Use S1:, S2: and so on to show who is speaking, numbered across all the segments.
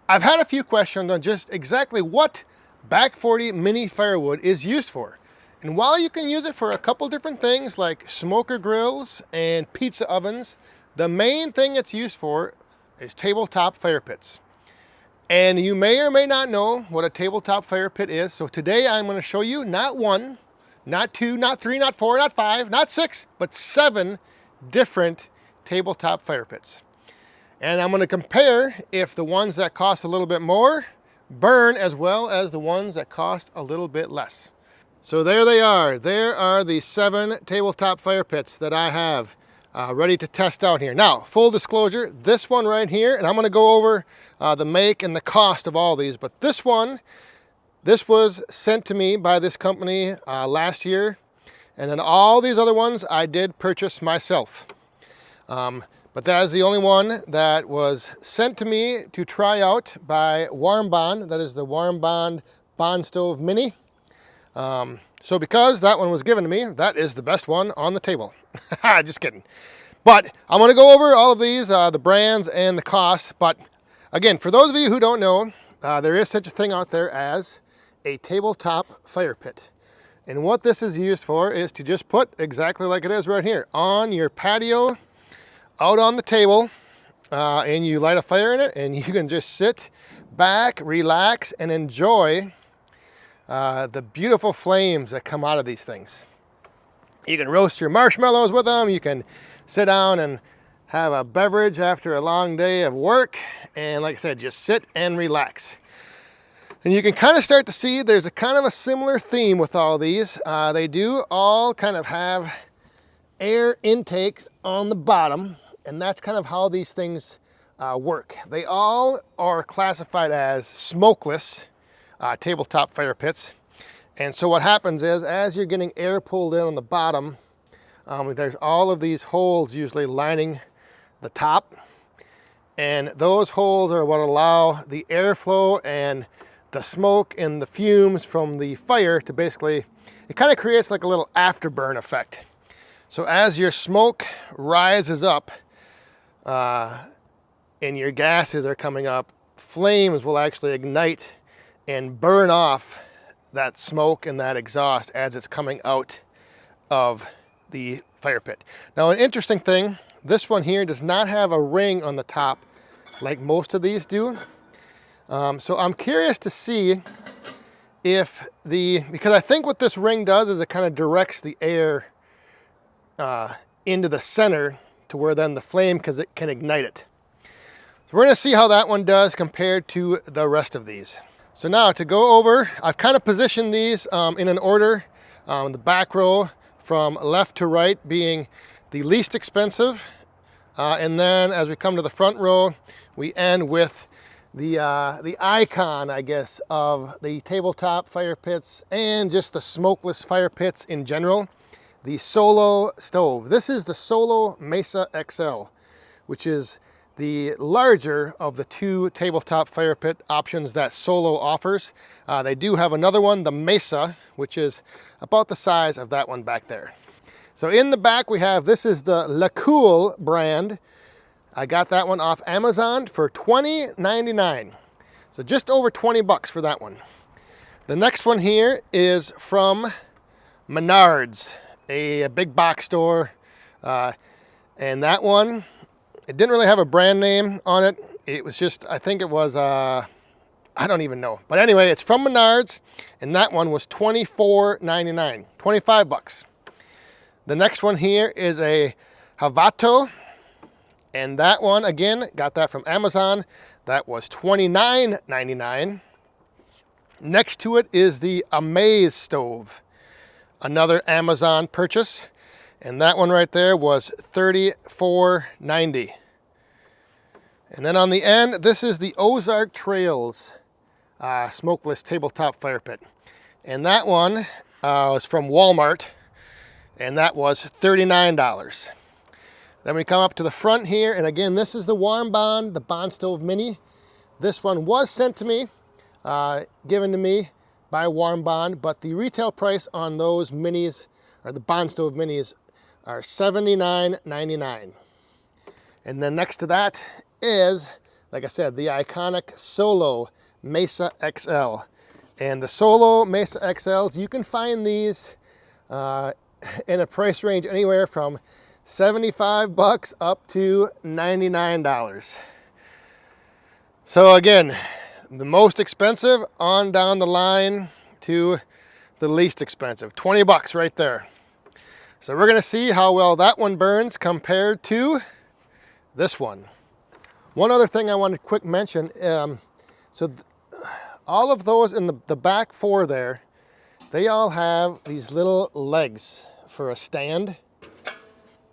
S1: I've had a few questions on just exactly what Back 40 Mini Firewood is used for. And while you can use it for a couple different things like smoker grills and pizza ovens, the main thing it's used for is tabletop fire pits. And you may or may not know what a tabletop fire pit is. So today I'm going to show you not one, not two, not three, not four, not five, not six, but 7 different tabletop fire pits. And I'm going to compare if the ones that cost a little bit more burn as well as the ones that cost a little bit less. So there they are. There are the 7 tabletop fire pits that I have ready to test out here. Now, full disclosure, this one right here, and I'm going to go over the make and the cost of all these, but this one, this was sent to me by this company last year, and then all these other ones I did purchase myself. But that is the only one that was sent to me to try out by Warm Bond. That is the Warm Bond Bond Stove Mini. So because that one was given to me, that is the best one on the table. Just kidding. But I'm going to go over all of these, the brands and the costs. But again, for those of you who don't know, there is such a thing out there as a tabletop fire pit. And what this is used for is to just put exactly like it is right here on your patio, out on the table, and you light a fire in it and you can just sit back, relax, and enjoy the beautiful flames that come out of these things. You can roast your marshmallows with them. You can sit down and have a beverage after a long day of work. And like I said, just sit and relax. And you can kind of start to see there's a kind of a similar theme with all these. They do all kind of have air intakes on the bottom. And that's kind of how these things work. They all are classified as smokeless tabletop fire pits. And so what happens is, as you're getting air pulled in on the bottom, there's all of these holes usually lining the top. And those holes are what allow the airflow and the smoke and the fumes from the fire to basically, it kind of creates like a little afterburn effect. So as your smoke rises up, and your gases are coming up, flames will actually ignite and burn off that smoke and that exhaust as it's coming out of the fire pit. Now, an interesting thing, this one here does not have a ring on the top like most of these do. So I'm curious to see if because I think what this ring does is it kind of directs the air into the center to where then the flame can ignite it. So we're going to see how that one does compared to the rest of these. So now to go over, I've kind of positioned these in an order, the back row from left to right being the least expensive, and then as we come to the front row, we end with the icon, I guess, of the tabletop fire pits and just the smokeless fire pits in general. The Solo stove. This is the Solo Mesa XL, which is the larger of the 2 tabletop fire pit options that Solo offers. They do have another one, the Mesa, which is about the size of that one back there. So in the back we have, this is the Le Cool brand. I got that one off Amazon for $20.99. So just over 20 bucks for that one. The next one here is from Menards, a big box store, and that one, it didn't really have a brand name on it. It was just, I think it was, I don't even know. But anyway, it's from Menards, and that one was $24.99, 25 bucks. The next one here is a Havato, and that one, again, got that from Amazon. That was $29.99. Next to it is the Amaze stove. Another Amazon purchase, and that one right there was $34.90. And then on the end, this is the Ozark Trails smokeless tabletop fire pit, and that one was from Walmart, and that was $39. Then we come up to the front here, and again, this is the Warm Bond, the Bond Stove Mini. This one was sent to me, given to me by Warm Bond, but the retail price on those minis, or the Bond Stove Minis, are $79.99. And then next to that is like I said, the iconic Solo Mesa XL. And the Solo Mesa XLs, you can find these in a price range anywhere from $75 up to $99. So again, the most expensive on down the line to the least expensive, 20 bucks right there. So we're gonna see how well that one burns compared to this one. One other thing I want to quick mention, all of those in the back four there, they all have these little legs for a stand,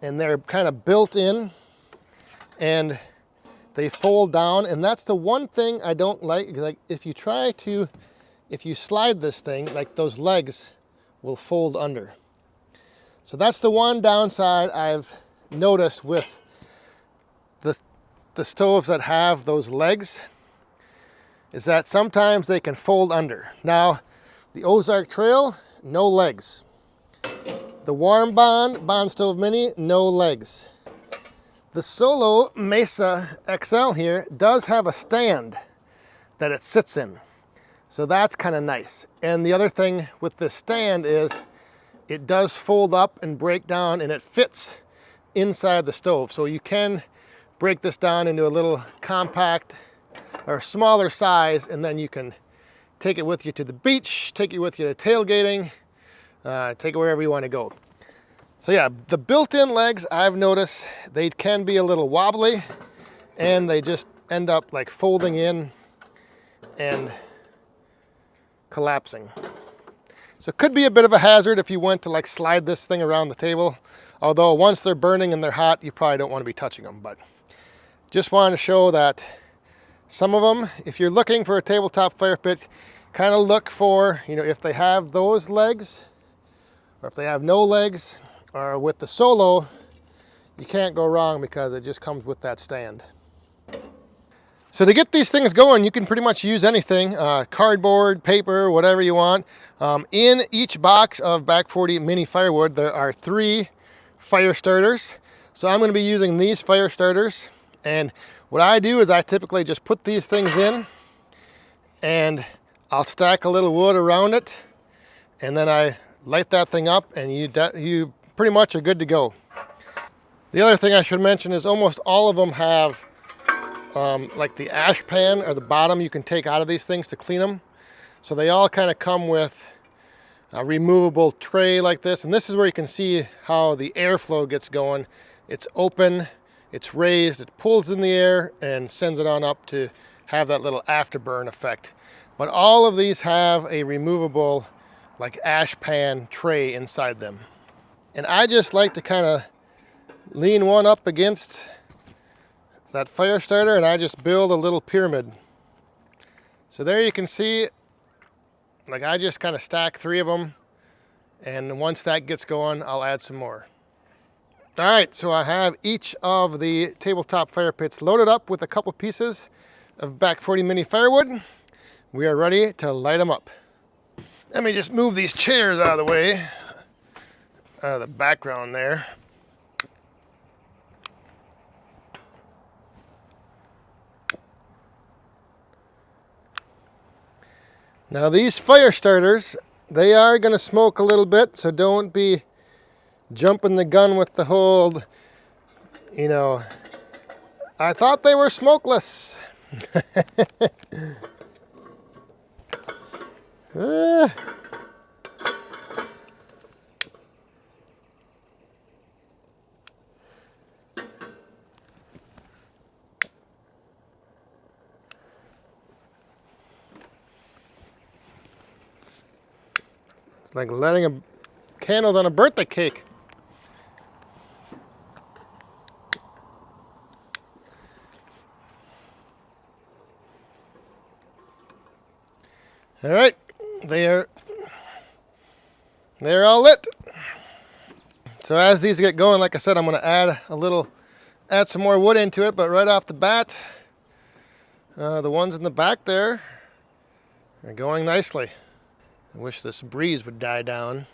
S1: and they're kind of built in and they fold down, and that's the one thing I don't like. Like if you slide this thing, like those legs will fold under. So that's the one downside I've noticed with the stoves that have those legs, is that sometimes they can fold under. Now, the Ozark Trail, no legs. The Warm Bond Stove Mini, no legs. The Solo Mesa XL here does have a stand that it sits in. So that's kind of nice. And the other thing with this stand is it does fold up and break down, and it fits inside the stove. So you can break this down into a little compact or smaller size, and then you can take it with you to the beach, take it with you to tailgating, take it wherever you want to go. So yeah, the built-in legs, I've noticed they can be a little wobbly, and they just end up like folding in and collapsing. So it could be a bit of a hazard if you went to like slide this thing around the table. Although once they're burning and they're hot, you probably don't want to be touching them. But just wanted to show that some of them, if you're looking for a tabletop fire pit, kind of look for, if they have those legs, or if they have no legs, or with the Solo, you can't go wrong because it just comes with that stand. So to get these things going, you can pretty much use anything, cardboard, paper, whatever you want. In each box of Back 40 Mini Firewood, there are 3 fire starters. So I'm going to be using these fire starters. And what I do is I typically just put these things in, and I'll stack a little wood around it, and then I light that thing up, and you pretty much are good to go. The other thing I should mention is almost all of them have like the ash pan or the bottom you can take out of these things to clean them. So they all kind of come with a removable tray like this, and this is where you can see how the airflow gets going. It's open, it's raised, it pulls in the air and sends it on up to have that little afterburn effect. But all of these have a removable like ash pan tray inside them. And I just like to kind of lean one up against that fire starter, and I just build a little pyramid. So there you can see, like I just kind of stack 3 of them, and once that gets going, I'll add some more. All right, so I have each of the tabletop fire pits loaded up with a couple pieces of Back 40 Mini Firewood. We are ready to light them up. Let me just move these chairs out of the way, out of the background there. Now these fire starters, they are going to smoke a little bit, so don't be jumping the gun with the whole, I thought they were smokeless. It's like lighting a candle on a birthday cake. All right, they're all lit. So as these get going, like I said, I'm going to add some more wood into it. But right off the bat, the ones in the back there are going nicely. I wish this breeze would die down.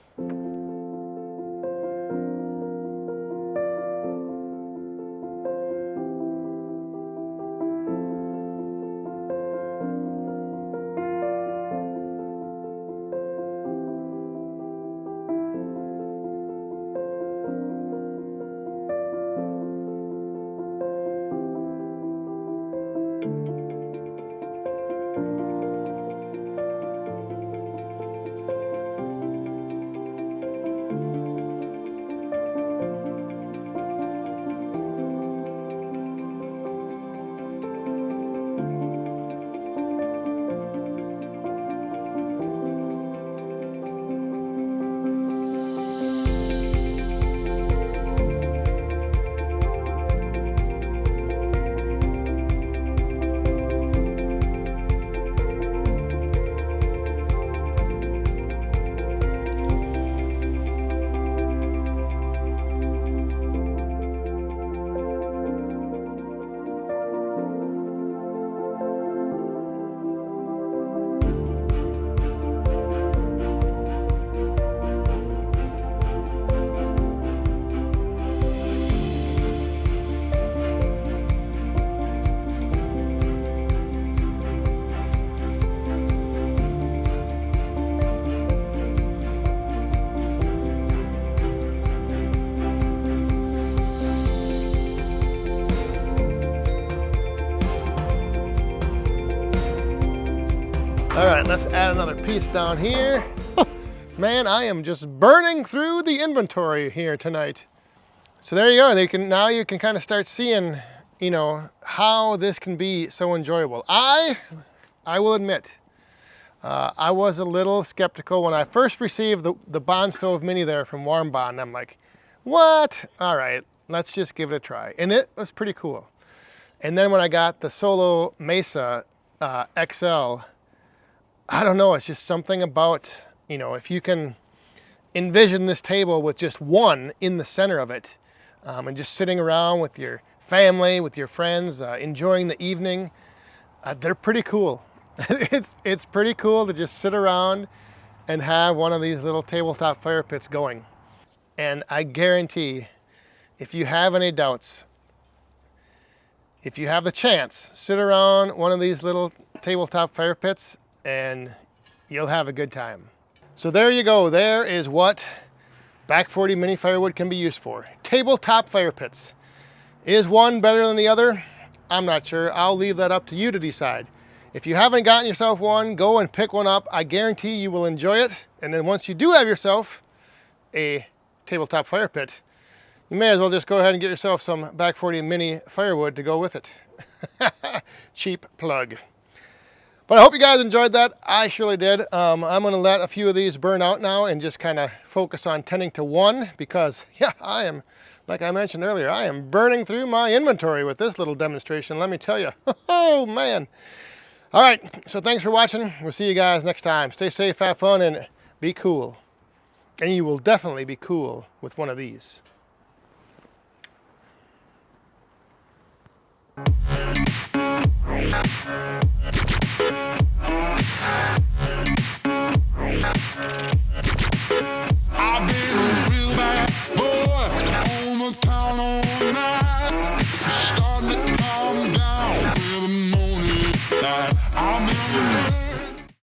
S1: All right, let's add another piece down here. Man, I am just burning through the inventory here tonight. So there you go. Now you can kind of start seeing, you know, how this can be so enjoyable. I will admit, I was a little skeptical when I first received the Bond Stove Mini there from Warm Bond. I'm like, what? All right, let's just give it a try. And it was pretty cool. And then when I got the Solo Mesa XL, I don't know, it's just something about, you know, if you can envision this table with just one in the center of it, and just sitting around with your family, with your friends, enjoying the evening, they're pretty cool. It's pretty cool to just sit around and have one of these little tabletop fire pits going. And I guarantee, if you have any doubts, if you have the chance, sit around one of these little tabletop fire pits and you'll have a good time. So there you go. There is what Back 40 Mini Firewood can be used for. Tabletop fire pits. Is one better than the other? I'm not sure. I'll leave that up to you to decide. If you haven't gotten yourself one, go and pick one up. I guarantee you will enjoy it. And then once you do have yourself a tabletop fire pit, you may as well just go ahead and get yourself some Back 40 Mini Firewood to go with it. Cheap plug. But I hope you guys enjoyed that. I surely did. I'm going to let a few of these burn out now and just kind of focus on tending to one because, yeah, I am, like I mentioned earlier, I am burning through my inventory with this little demonstration, let me tell you. Oh, man. All right, so thanks for watching. We'll see you guys next time. Stay safe, have fun, and be cool. And you will definitely be cool with one of these.